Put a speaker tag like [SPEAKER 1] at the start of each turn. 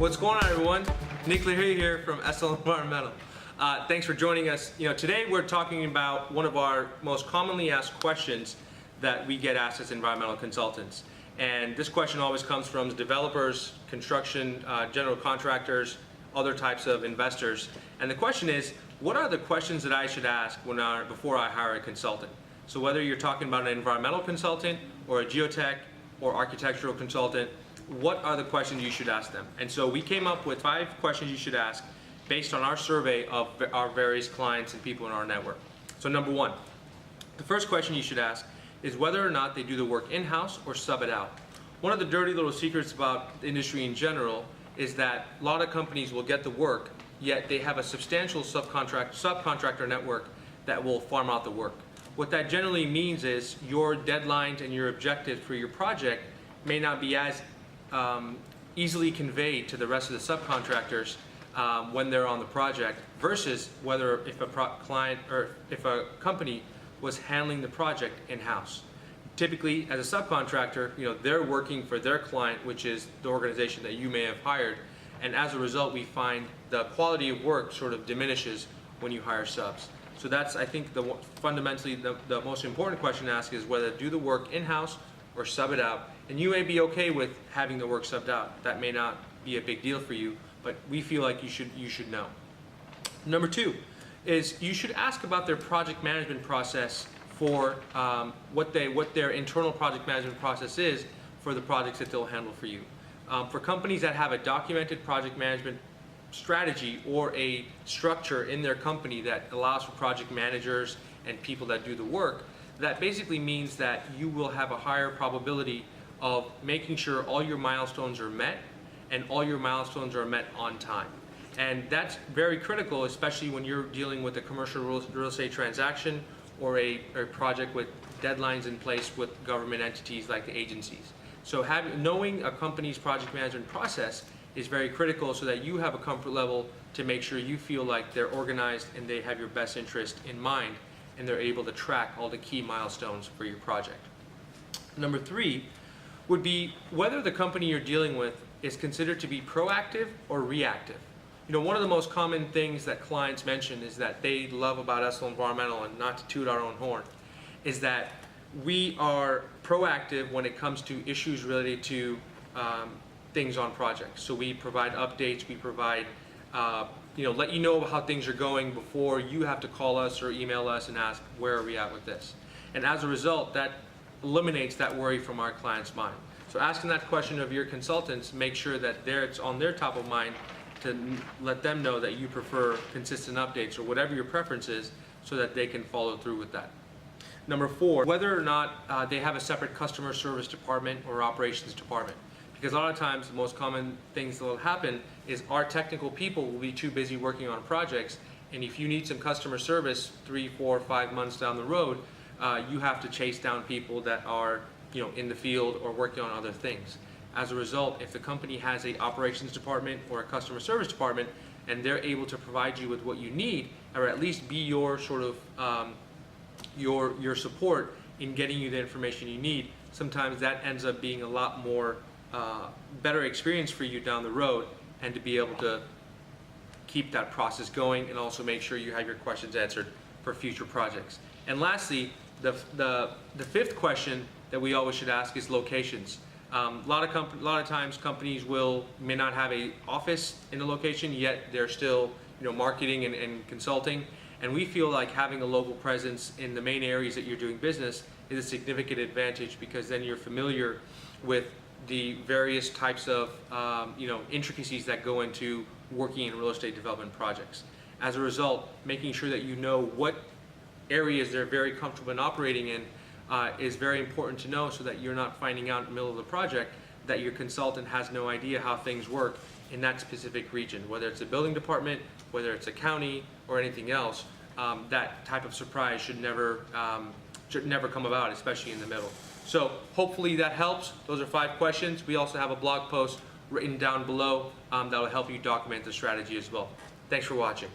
[SPEAKER 1] What's going on, everyone? Nick Lahiri here from SL Environmental. Thanks for joining us. Today we're talking about one of our most commonly asked questions that we get asked as environmental consultants. And this question always comes from developers, construction, general contractors, other types of investors. And the question is, what are the questions that I should ask before I hire a consultant? So whether you're talking about an environmental consultant or a geotech or architectural consultant, what are the questions you should ask them? And so we came up with 5 questions you should ask based on our survey of our various clients and people in our network. So number 1, the first question you should ask is whether or not they do the work in-house or sub it out. One of the dirty little secrets about the industry in general is that a lot of companies will get the work, yet they have a substantial subcontractor network that will farm out the work. What that generally means is your deadlines and your objectives for your project may not be as easily conveyed to the rest of the subcontractors when they're on the project, versus whether if a client or if a company was handling the project in-house. Typically, as a subcontractor, they're working for their client, which is the organization that you may have hired, and as a result, we find the quality of work sort of diminishes when you hire subs. So that's, I think, fundamentally the most important question to ask is whether to do the work in-house or sub it out. And you may be okay with having the work subbed out. That may not be a big deal for you, but we feel like you should know. Number 2 is you should ask about their project management process for what their internal project management process is for the projects that they'll handle for you. For companies that have a documented project management strategy or a structure in their company that allows for project managers and people that do the work, that basically means that you will have a higher probability of making sure all your milestones are met and all your milestones are met on time. And that's very critical, especially when you're dealing with a commercial real estate transaction or a project with deadlines in place with government entities like the agencies. So knowing a company's project management process is very critical so that you have a comfort level to make sure you feel like they're organized and they have your best interest in mind and they're able to track all the key milestones for your project. Number 3 would be whether the company you're dealing with is considered to be proactive or reactive. One of the most common things that clients mention is that they love about SL Environmental, and not to toot our own horn, is that we are proactive when it comes to issues related to things on projects. So we provide updates, we provide let you know how things are going before you have to call us or email us and ask, where are we at with this? And as a result, that eliminates that worry from our client's mind. So asking that question of your consultants, make sure that it's on their top of mind to let them know that you prefer consistent updates or whatever your preference is so that they can follow through with that. Number 4, whether or not they have a separate customer service department or operations department. Because a lot of times the most common things that will happen is our technical people will be too busy working on projects, and if you need some customer service 3, 4, 5 months down the road, you have to chase down people that are in the field or working on other things. As a result, if the company has an operations department or a customer service department and they're able to provide you with what you need, or at least be your sort of your support in getting you the information you need, sometimes that ends up being a lot more better experience for you down the road, and to be able to keep that process going and also make sure you have your questions answered for future projects. And lastly, the 5th question that we always should ask is locations. A lot of times companies may not have an office in the location, yet they're still marketing and consulting. And we feel like having a local presence in the main areas that you're doing business is a significant advantage, because then you're familiar with the various types of intricacies that go into working in real estate development projects. As a result, making sure that you know what areas they're very comfortable in operating in is very important to know, so that you're not finding out in the middle of the project that your consultant has no idea how things work in that specific region, whether it's a building department, whether it's a county, or anything else. That type of surprise should never come about, especially in the middle. So hopefully that helps. Those are 5 questions. We also have a blog post written down below that will help you document the strategy as well. Thanks for watching.